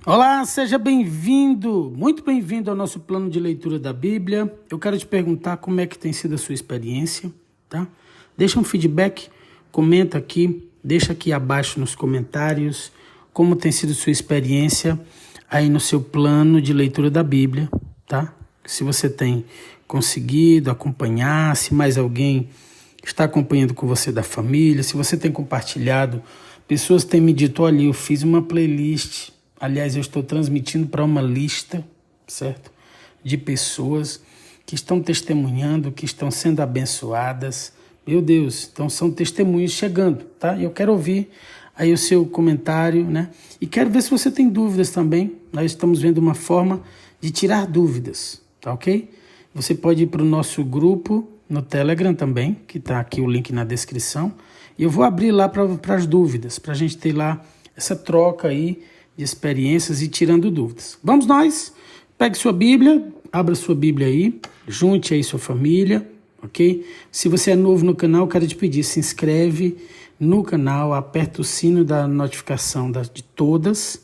Olá, seja bem-vindo, muito bem-vindo ao nosso plano de leitura da Bíblia. Eu quero te perguntar como é que tem sido a sua experiência, tá? Deixa um feedback, comenta aqui, deixa aqui abaixo nos comentários como tem sido a sua experiência aí no seu plano de leitura da Bíblia, tá? Se você tem conseguido acompanhar, se mais alguém está acompanhando com você da família, se você tem compartilhado, pessoas têm me dito, olha, eu fiz uma playlist. Aliás, eu estou transmitindo para uma lista, certo? De pessoas que estão testemunhando, que estão sendo abençoadas. Meu Deus, então são testemunhos chegando, tá? Eu quero ouvir aí o seu comentário, né? E quero ver se você tem dúvidas também. Nós estamos vendo uma forma de tirar dúvidas, tá ok? Você pode ir para o nosso grupo no Telegram também, que está aqui o link na descrição. E eu vou abrir lá para as dúvidas, para a gente ter lá essa troca aí de experiências e tirando dúvidas. Vamos nós, pegue sua Bíblia, abra sua Bíblia aí, junte aí sua família, ok? Se você é novo no canal, quero te pedir, se inscreve no canal, aperta o sino da notificação de todas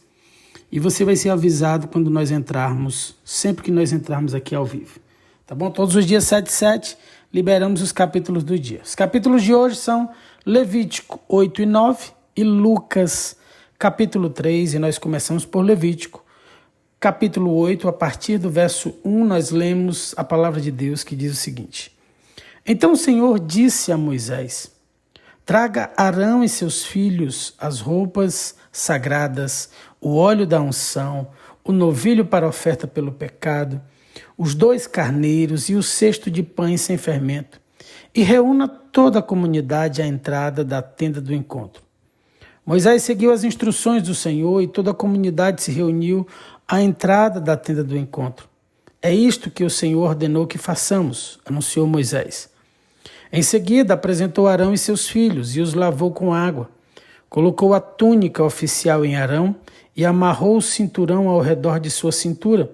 e você vai ser avisado quando nós entrarmos, sempre que nós entrarmos aqui ao vivo, tá bom? Todos os dias 7 liberamos os capítulos do dia. Os capítulos de hoje são Levítico 8 e 9 e Lucas capítulo 3, e nós começamos por Levítico. Capítulo 8, a partir do verso 1, nós lemos a palavra de Deus que diz o seguinte: Então o Senhor disse a Moisés: Traga Arão e seus filhos as roupas sagradas, o óleo da unção, o novilho para oferta pelo pecado, os 2 carneiros e o cesto de pães sem fermento, e reúna toda a comunidade à entrada da tenda do encontro. Moisés seguiu as instruções do Senhor e toda a comunidade se reuniu à entrada da tenda do encontro. É isto que o Senhor ordenou que façamos, anunciou Moisés. Em seguida, apresentou Arão e seus filhos e os lavou com água. Colocou a túnica oficial em Arão e amarrou o cinturão ao redor de sua cintura.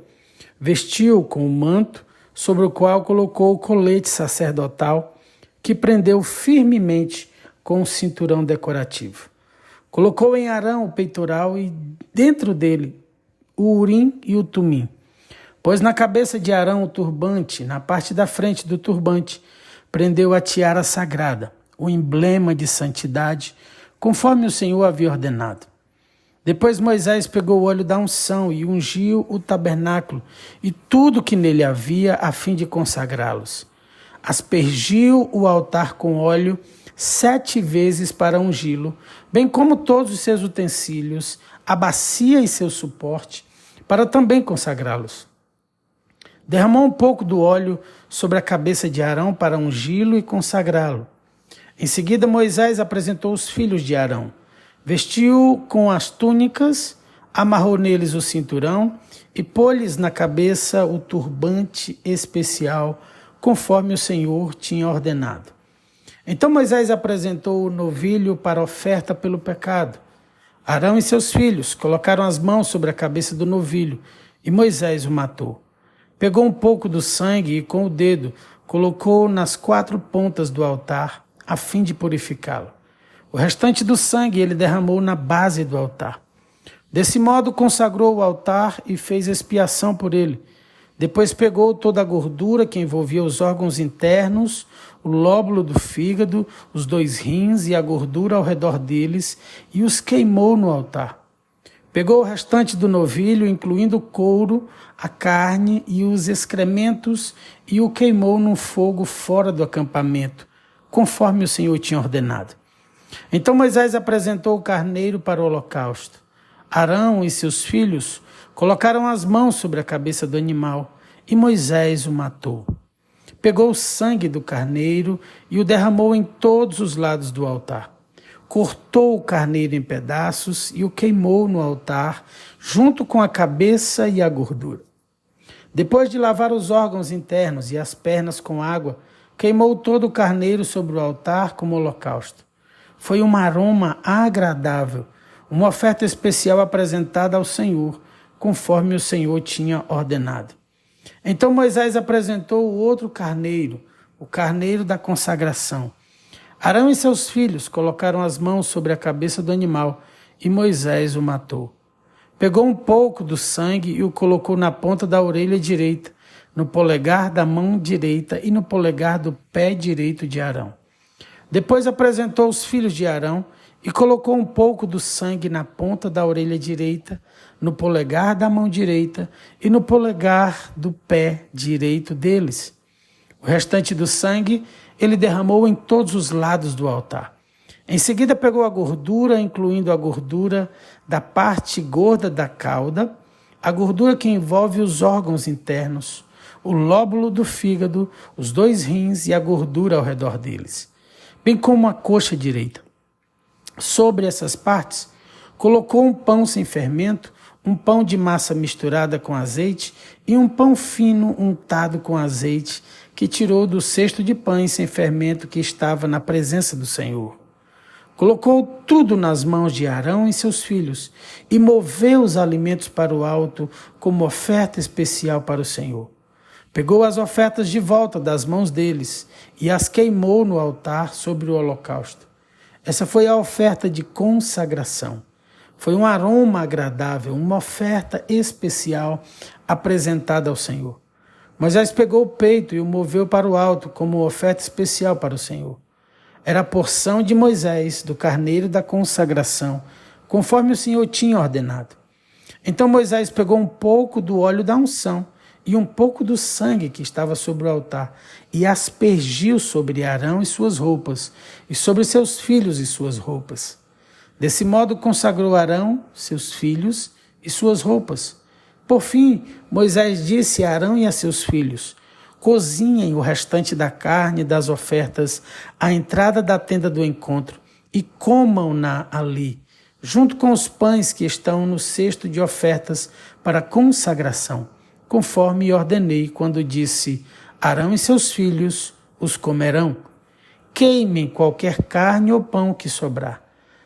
Vestiu-o com o manto, sobre o qual colocou o colete sacerdotal, que prendeu firmemente com o cinturão decorativo. Colocou em Arão o peitoral e dentro dele o urim e o tumim. Pôs na cabeça de Arão o turbante, na parte da frente do turbante, prendeu a tiara sagrada, o emblema de santidade, conforme o Senhor havia ordenado. Depois Moisés pegou o óleo da unção e ungiu o tabernáculo e tudo que nele havia, a fim de consagrá-los. Aspergiu o altar com óleo 7 vezes para ungí-lo, bem como todos os seus utensílios, a bacia e seu suporte, para também consagrá-los. Derramou um pouco do óleo sobre a cabeça de Arão para ungí-lo e consagrá-lo. Em seguida, Moisés apresentou os filhos de Arão, vestiu com as túnicas, amarrou neles o cinturão e pôs-lhes na cabeça o turbante especial, conforme o Senhor tinha ordenado. Então Moisés apresentou o novilho para oferta pelo pecado. Arão e seus filhos colocaram as mãos sobre a cabeça do novilho e Moisés o matou. Pegou um pouco do sangue e com o dedo colocou nas 4 pontas do altar a fim de purificá-lo. O restante do sangue ele derramou na base do altar. Desse modo consagrou o altar e fez expiação por ele. Depois pegou toda a gordura que envolvia os órgãos internos, o lóbulo do fígado, os 2 rins e a gordura ao redor deles e os queimou no altar. Pegou o restante do novilho, incluindo o couro, a carne e os excrementos, e o queimou num fogo fora do acampamento, conforme o Senhor tinha ordenado. Então Moisés apresentou o carneiro para o holocausto. Arão e seus filhos colocaram as mãos sobre a cabeça do animal e Moisés o matou. Pegou o sangue do carneiro e o derramou em todos os lados do altar. Cortou o carneiro em pedaços e o queimou no altar, junto com a cabeça e a gordura. Depois de lavar os órgãos internos e as pernas com água, queimou todo o carneiro sobre o altar como holocausto. Foi um aroma agradável, uma oferta especial apresentada ao Senhor, conforme o Senhor tinha ordenado. Então Moisés apresentou o outro carneiro, o carneiro da consagração. Arão e seus filhos colocaram as mãos sobre a cabeça do animal e Moisés o matou. Pegou um pouco do sangue e o colocou na ponta da orelha direita, no polegar da mão direita e no polegar do pé direito de Arão. Depois apresentou os filhos de Arão e colocou um pouco do sangue na ponta da orelha direita, no polegar da mão direita e no polegar do pé direito deles. O restante do sangue ele derramou em todos os lados do altar. Em seguida pegou a gordura, incluindo a gordura da parte gorda da cauda, a gordura que envolve os órgãos internos, o lóbulo do fígado, os 2 rins e a gordura ao redor deles, bem como a coxa direita. Sobre essas partes, colocou um pão sem fermento, um pão de massa misturada com azeite e um pão fino untado com azeite, que tirou do cesto de pães sem fermento que estava na presença do Senhor. Colocou tudo nas mãos de Arão e seus filhos e moveu os alimentos para o alto como oferta especial para o Senhor. Pegou as ofertas de volta das mãos deles e as queimou no altar sobre o holocausto. Essa foi a oferta de consagração. Foi um aroma agradável, uma oferta especial apresentada ao Senhor. Moisés pegou o peito e o moveu para o alto como oferta especial para o Senhor. Era a porção de Moisés do carneiro da consagração, conforme o Senhor tinha ordenado. Então Moisés pegou um pouco do óleo da unção e um pouco do sangue que estava sobre o altar e aspergiu sobre Arão e suas roupas, e sobre seus filhos e suas roupas. Desse modo consagrou Arão, seus filhos e suas roupas. Por fim, Moisés disse a Arão e a seus filhos: cozinhem o restante da carne das ofertas à entrada da tenda do encontro e comam-na ali, junto com os pães que estão no cesto de ofertas para consagração, conforme ordenei quando disse: Arão e seus filhos os comerão. Queimem qualquer carne ou pão que sobrar.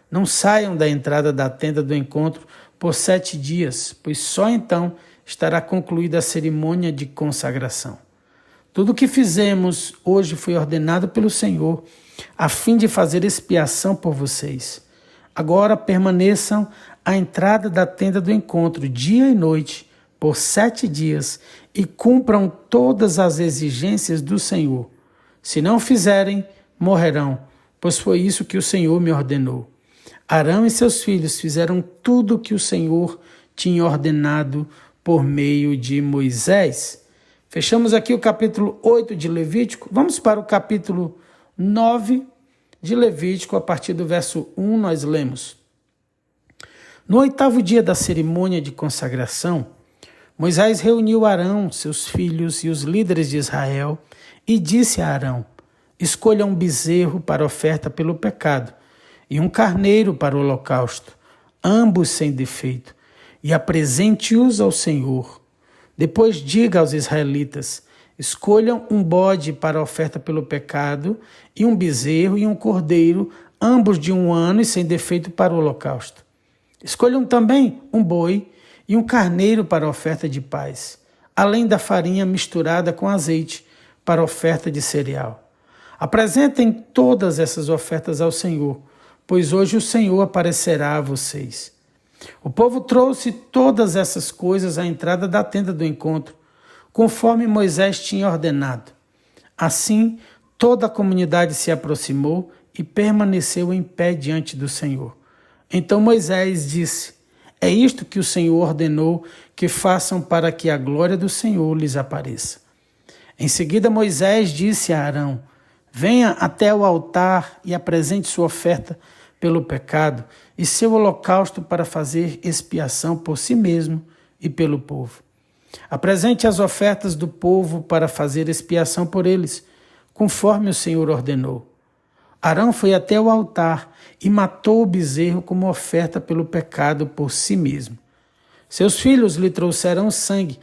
Não saiam da entrada da tenda do encontro por 7 dias, pois só então estará concluída a cerimônia de consagração. Tudo o que fizemos hoje foi ordenado pelo Senhor, a fim de fazer expiação por vocês. Agora permaneçam à entrada da tenda do encontro, dia e noite, por 7 dias, e cumpram todas as exigências do Senhor. Se não fizerem, morrerão, pois foi isso que o Senhor me ordenou. Arão e seus filhos fizeram tudo o que o Senhor tinha ordenado por meio de Moisés. Fechamos aqui o capítulo 8 de Levítico. Vamos para o capítulo 9 de Levítico. A partir do verso 1 nós lemos: No 8º dia da cerimônia de consagração, Moisés reuniu Arão, seus filhos e os líderes de Israel e disse a Arão: escolha um bezerro para oferta pelo pecado e um carneiro para o holocausto, ambos sem defeito, e apresente-os ao Senhor. Depois diga aos israelitas: escolham um bode para a oferta pelo pecado, e um bezerro e um cordeiro, ambos de 1 ano e sem defeito para o holocausto. Escolham também um boi e um carneiro para a oferta de paz, além da farinha misturada com azeite para a oferta de cereal. Apresentem todas essas ofertas ao Senhor, pois hoje o Senhor aparecerá a vocês. O povo trouxe todas essas coisas à entrada da tenda do encontro, conforme Moisés tinha ordenado. Assim, toda a comunidade se aproximou e permaneceu em pé diante do Senhor. Então Moisés disse: é isto que o Senhor ordenou que façam para que a glória do Senhor lhes apareça. Em seguida Moisés disse a Arão: venha até o altar e apresente sua oferta pelo pecado e seu holocausto para fazer expiação por si mesmo e pelo povo. Apresente as ofertas do povo para fazer expiação por eles, conforme o Senhor ordenou. Arão foi até o altar e matou o bezerro como oferta pelo pecado por si mesmo. Seus filhos lhe trouxeram sangue,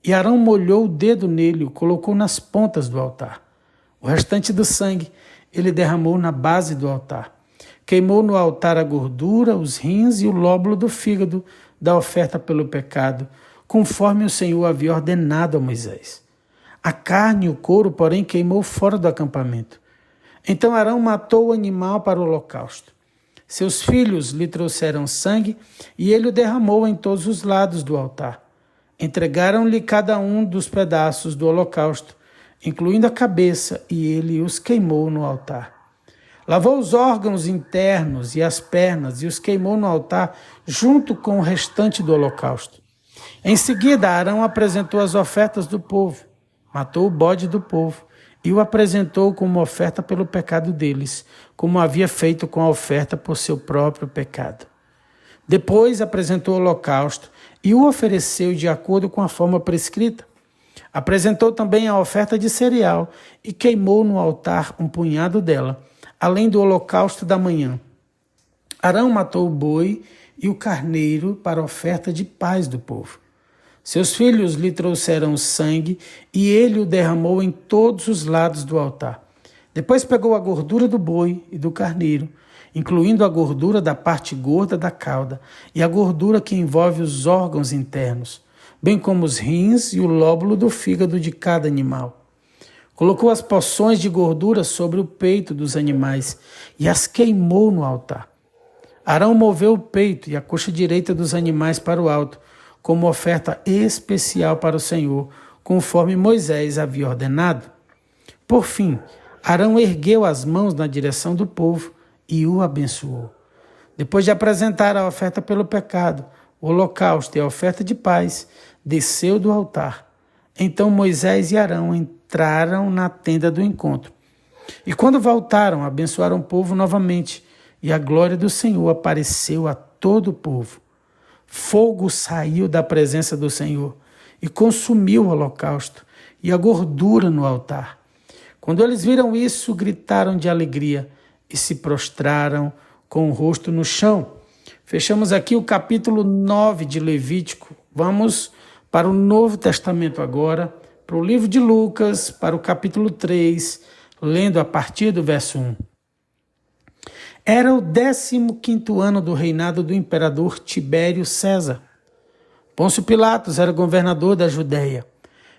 e Arão molhou o dedo nele e o colocou nas pontas do altar. O restante do sangue ele derramou na base do altar. Queimou no altar a gordura, os rins e o lóbulo do fígado da oferta pelo pecado, conforme o Senhor havia ordenado a Moisés. A carne e o couro, porém, queimou fora do acampamento. Então Arão matou o animal para o holocausto. Seus filhos lhe trouxeram sangue e ele o derramou em todos os lados do altar. Entregaram-lhe cada um dos pedaços do holocausto, incluindo a cabeça, e ele os queimou no altar. Lavou os órgãos internos e as pernas e os queimou no altar junto com o restante do holocausto. Em seguida, Arão apresentou as ofertas do povo, matou o bode do povo e o apresentou como oferta pelo pecado deles, como havia feito com a oferta por seu próprio pecado. Depois apresentou o holocausto e o ofereceu de acordo com a forma prescrita. Apresentou também a oferta de cereal e queimou no altar um punhado dela, além do holocausto da manhã. Arão matou o boi e o carneiro para a oferta de paz do povo. Seus filhos lhe trouxeram sangue e ele o derramou em todos os lados do altar. Depois pegou a gordura do boi e do carneiro, incluindo a gordura da parte gorda da cauda e a gordura que envolve os órgãos internos, bem como os rins e o lóbulo do fígado de cada animal. Colocou as porções de gordura sobre o peito dos animais e as queimou no altar. Arão moveu o peito e a coxa direita dos animais para o alto, como oferta especial para o Senhor, conforme Moisés havia ordenado. Por fim, Arão ergueu as mãos na direção do povo e o abençoou. Depois de apresentar a oferta pelo pecado, o holocausto e a oferta de paz, desceu do altar. Então Moisés e Arão entraram na tenda do encontro. E quando voltaram, abençoaram o povo novamente, e a glória do Senhor apareceu a todo o povo. Fogo saiu da presença do Senhor e consumiu o holocausto e a gordura no altar. Quando eles viram isso, gritaram de alegria e se prostraram com o rosto no chão. Fechamos aqui o capítulo 9 de Levítico. Vamos para o Novo Testamento agora, para o livro de Lucas, para o capítulo 3, lendo a partir do verso 1. Era o 15º ano do reinado do imperador Tibério César. Pôncio Pilatos era governador da Judéia.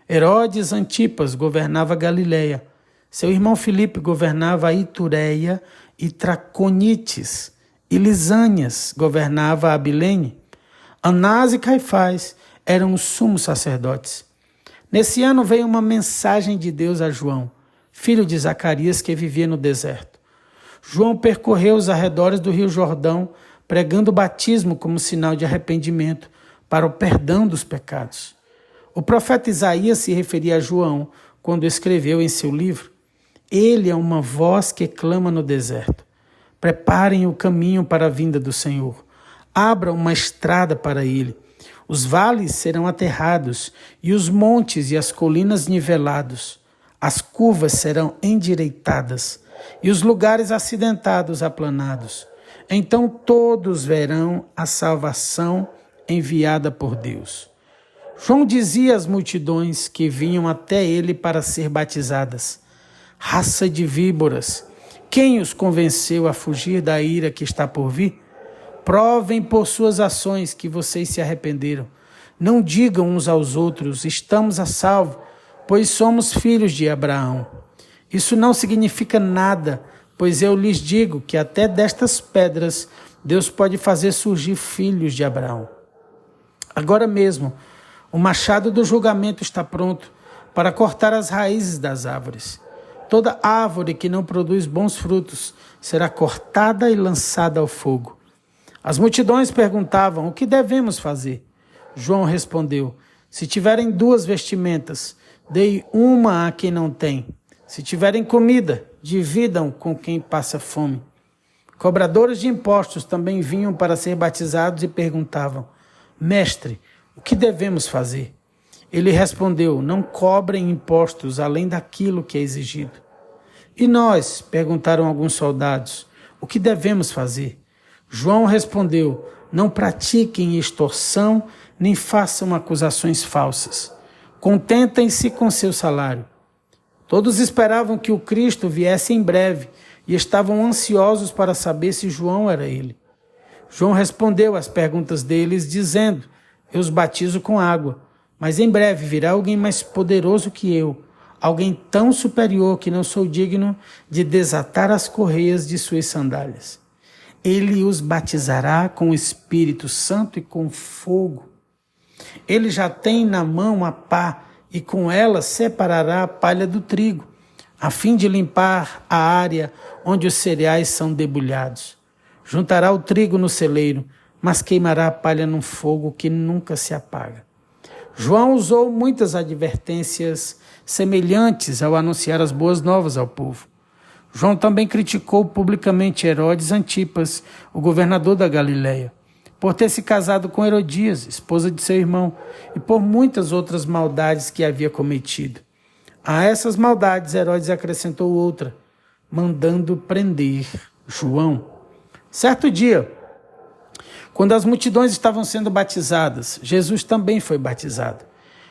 Herodes Antipas governava Galiléia. Seu irmão Filipe governava Itureia e Traconites. E Lisânias governava Abilene. Anás e Caifás eram os sumos sacerdotes. Nesse ano veio uma mensagem de Deus a João, filho de Zacarias, que vivia no deserto. João percorreu os arredores do rio Jordão, pregando o batismo como sinal de arrependimento para o perdão dos pecados. O profeta Isaías se referia a João quando escreveu em seu livro: Ele é uma voz que clama no deserto. Preparem o caminho para a vinda do Senhor. Abram uma estrada para ele. Os vales serão aterrados e os montes e as colinas nivelados. As curvas serão endireitadas e os lugares acidentados aplanados. Então todos verão a salvação enviada por Deus. João dizia às multidões que vinham até ele para ser batizadas: Raça de víboras, quem os convenceu a fugir da ira que está por vir? Provem por suas ações que vocês se arrependeram. Não digam uns aos outros: estamos a salvo, pois somos filhos de Abraão. Isso não significa nada, pois eu lhes digo que até destas pedras Deus pode fazer surgir filhos de Abraão. Agora mesmo, o machado do julgamento está pronto para cortar as raízes das árvores. Toda árvore que não produz bons frutos será cortada e lançada ao fogo. As multidões perguntavam: o que devemos fazer? João respondeu: se tiverem 2 vestimentas, deem uma a quem não tem. Se tiverem comida, dividam com quem passa fome. Cobradores de impostos também vinham para ser batizados e perguntavam: Mestre, o que devemos fazer? Ele respondeu: não cobrem impostos além daquilo que é exigido. E nós? Perguntaram alguns soldados: o que devemos fazer? João respondeu: não pratiquem extorsão, nem façam acusações falsas. Contentem-se com seu salário. Todos esperavam que o Cristo viesse em breve e estavam ansiosos para saber se João era ele. João respondeu às perguntas deles, dizendo: eu os batizo com água, mas em breve virá alguém mais poderoso que eu, alguém tão superior que não sou digno de desatar as correias de suas sandálias. ele os batizará com o Espírito Santo e com fogo. Ele já tem na mão a pá e com ela separará a palha do trigo, a fim de limpar a área onde os cereais são debulhados. Juntará o trigo no celeiro, mas queimará a palha num fogo que nunca se apaga. João usou muitas advertências semelhantes ao anunciar as boas novas ao povo. João também criticou publicamente Herodes Antipas, o governador da Galileia, por ter se casado com Herodias, esposa de seu irmão, e por muitas outras maldades que havia cometido. A essas maldades, Herodes acrescentou outra, mandando prender João. Certo dia, quando as multidões estavam sendo batizadas, Jesus também foi batizado.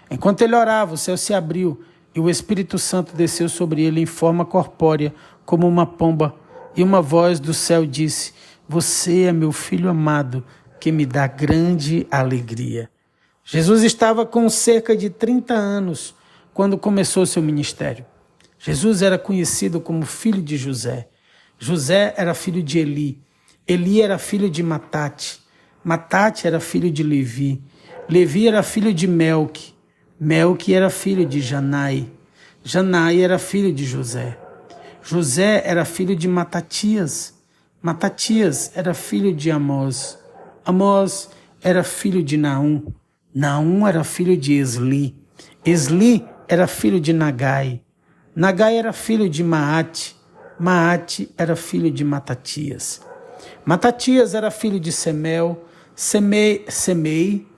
Enquanto ele orava, o céu se abriu e o Espírito Santo desceu sobre ele em forma corpórea, como uma pomba, e uma voz do céu disse: Você é meu filho amado, que me dá grande alegria. Jesus estava com cerca de 30 anos quando começou seu ministério. Jesus era conhecido como filho de José. José era filho de Eli. Eli era filho de Matate. Matate era filho de Levi. Levi era filho de Melque. Melque era filho de Janai. Janai era filho de José. José era filho de Matatias. Matatias era filho de Amós. Amós era filho de Naum. Naum era filho de Esli. Esli era filho de Nagai. Nagai era filho de Maate. Maate era filho de Matatias. Matatias era filho de Semei,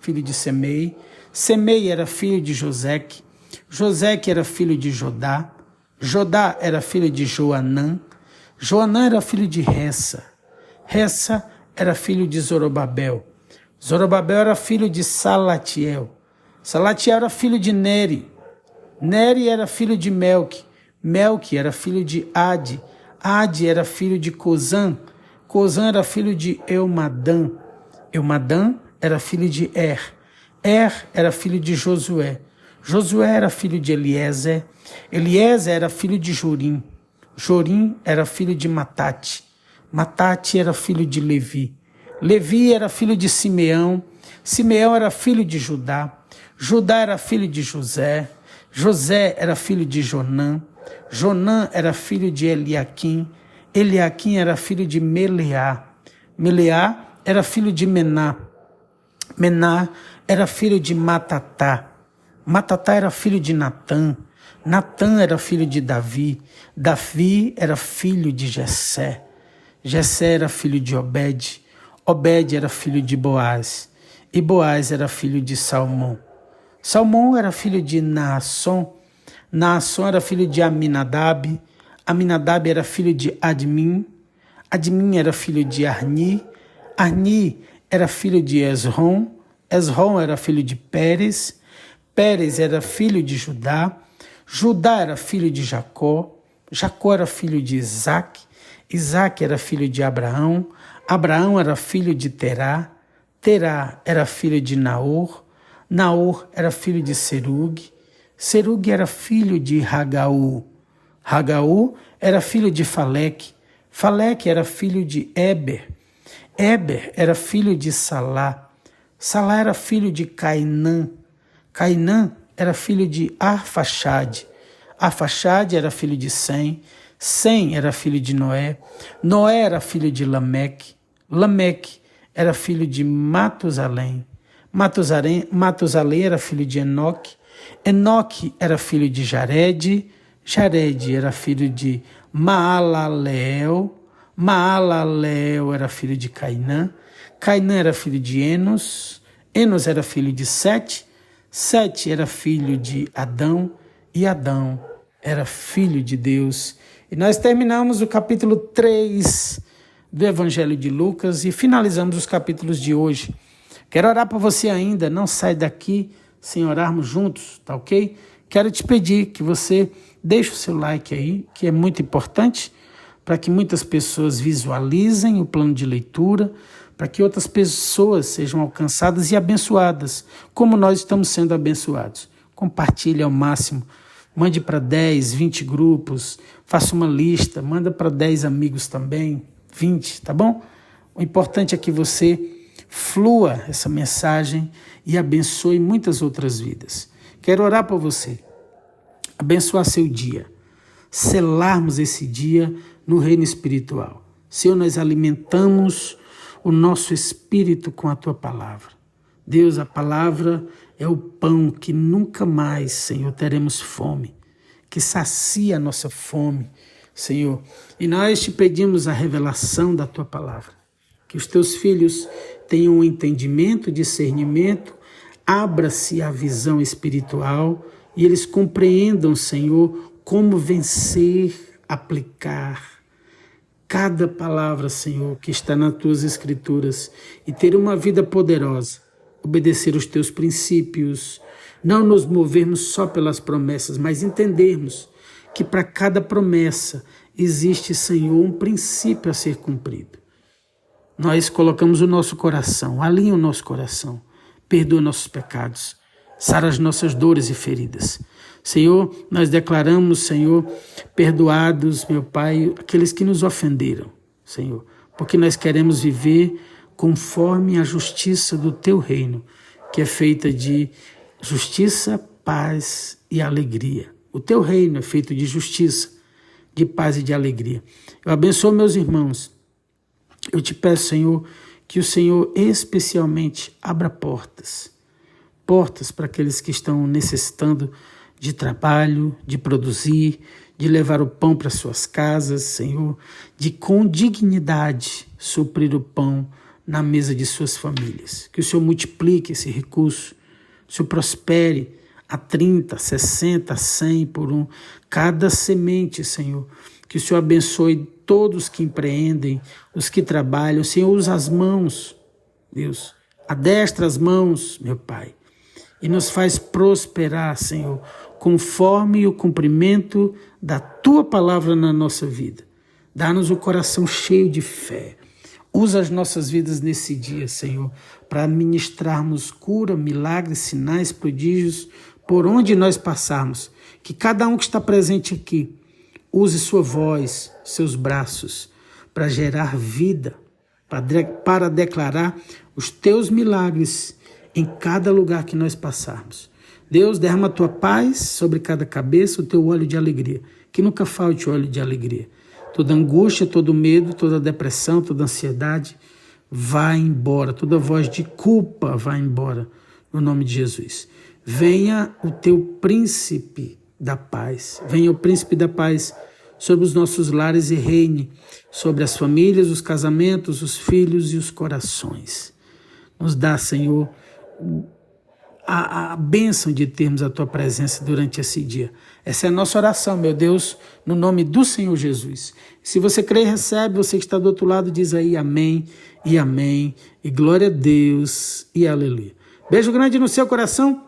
filho de Semei. Semei era filho de Joseque. Joseque era filho de Jodá. Jodá era filho de Joanã. Joanã era filho de Ressa. Ressa era filho de Zorobabel. Zorobabel era filho de Salatiel. Salatiel era filho de Neri. Neri era filho de Melque. Melque era filho de Ade. Ade era filho de Cozã. Cozã era filho de Eumadã. Eumadã era filho de Er. Er era filho de Josué. Josué era filho de Eliezer. Eliezer era filho de Jorim. Jorim era filho de Matate. Matate era filho de Levi. Levi era filho de Simeão. Simeão era filho de Judá. Judá era filho de José. José era filho de Jonã. Jonã era filho de Eliaquim. Eliaquim era filho de Meleá. Meleá era filho de Mená. Mená era filho de Matatá. Matatá era filho de Natã. Natã era filho de Davi. Davi era filho de Jessé. Jessé era filho de Obed. Obed era filho de Boaz. E Boaz era filho de Salmão. Salmão era filho de Naasson. Naasson era filho de Aminadab. Aminadab era filho de Admin. Admin era filho de Arni. Arni era filho de Esrom. Esrom era filho de Pérez. Pérez era filho de Judá. Judá era filho de Jacó. Jacó era filho de Isaque. Isaque era filho de Abraão. Abraão era filho de Terá. Terá era filho de Naor. Naor era filho de Serug. Serug era filho de Ragaú. Ragaú era filho de Faleque. Faleque era filho de Eber. Eber era filho de Salá. Salá era filho de Cainã. Cainã era filho de Arfaxade. Arfaxade era filho de Sem. Sem era filho de Noé. Noé era filho de Lameque. Lameque era filho de Matusalém. Matusalém era filho de Enoque. Enoque era filho de Jared. Jared era filho de Maalaleel. Maalaleel era filho de Cainã. Cainã era filho de Enos. Enos era filho de Sete. Sete era filho de Adão. E Adão era filho de Deus. E nós terminamos o capítulo 3 do Evangelho de Lucas e finalizamos os capítulos de hoje. Quero orar por você ainda, não sai daqui sem orarmos juntos, tá ok? Quero te pedir que você deixe o seu like aí, que é muito importante, para que muitas pessoas visualizem o plano de leitura, para que outras pessoas sejam alcançadas e abençoadas, como nós estamos sendo abençoados. Compartilhe ao máximo, mande para 10, 20 grupos, faça uma lista, manda para 10 amigos também, 20, tá bom? O importante é que você flua essa mensagem e abençoe muitas outras vidas. Quero orar por você, abençoar seu dia, selarmos esse dia no reino espiritual. Senhor, nós alimentamos o nosso espírito com a Tua palavra. Deus, a palavra é o pão que nunca mais, Senhor, teremos fome, que sacia a nossa fome, Senhor. E nós te pedimos a revelação da Tua palavra, que os Teus filhos tenham um entendimento, discernimento, abra-se a visão espiritual e eles compreendam, Senhor, como vencer, aplicar cada palavra, Senhor, que está nas Tuas Escrituras e ter uma vida poderosa, obedecer os Teus princípios, não nos movermos só pelas promessas, mas entendermos que para cada promessa existe, Senhor, um princípio a ser cumprido. Nós colocamos o nosso coração, alinha o nosso coração, perdoa nossos pecados, sara as nossas dores e feridas. Senhor, nós declaramos, Senhor, perdoados, meu Pai, aqueles que nos ofenderam, Senhor, porque nós queremos viver conforme a justiça do Teu reino, que é feita de justiça, paz e alegria. O Teu reino é feito de justiça, de paz e de alegria. Eu abençoo meus irmãos. Eu te peço, Senhor, que o Senhor especialmente abra portas para aqueles que estão necessitando de trabalho, de produzir, de levar o pão para suas casas, Senhor, de com dignidade suprir o pão na mesa de suas famílias. Que o Senhor multiplique esse recurso, o Senhor prospere a 30, 60, 100 por um, cada semente, Senhor. Que o Senhor abençoe todos que empreendem, os que trabalham. Senhor, usa as mãos, Deus, adestra as mãos, meu Pai, e nos faz prosperar, Senhor, conforme o cumprimento da Tua palavra na nossa vida. Dá-nos o coração cheio de fé. Usa as nossas vidas nesse dia, Senhor, para ministrarmos cura, milagres, sinais, prodígios, por onde nós passarmos. Que cada um que está presente aqui use sua voz, seus braços, para gerar vida, para declarar os Teus milagres em cada lugar que nós passarmos. Deus, derrama a Tua paz sobre cada cabeça, o Teu óleo de alegria. Que nunca falte óleo de alegria. Toda angústia, todo medo, toda depressão, toda ansiedade, vai embora. Toda voz de culpa vai embora, no nome de Jesus. Venha o Teu príncipe da paz. Venha o príncipe da paz sobre os nossos lares e reine sobre as famílias, os casamentos, os filhos e os corações. Nos dá, Senhor, a bênção de termos a Tua presença durante esse dia. Essa é a nossa oração, meu Deus, no nome do Senhor Jesus. Se você crê e recebe, você que está do outro lado, diz aí amém, e glória a Deus, e aleluia. Beijo grande no seu coração.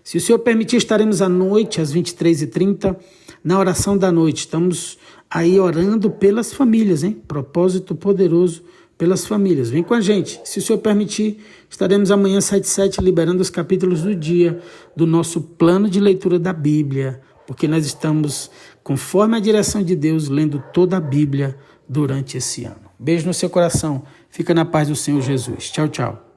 Se o Senhor permitir, estaremos à noite, às 23h30, na oração da noite. Estamos aí orando pelas famílias, hein? Propósito poderoso pelas famílias. Vem com a gente. Se o Senhor permitir, estaremos amanhã, 7h07, liberando os capítulos do dia do nosso plano de leitura da Bíblia, porque nós estamos, conforme a direção de Deus, lendo toda a Bíblia durante esse ano. Beijo no seu coração. Fica na paz do Senhor Jesus. Tchau, tchau.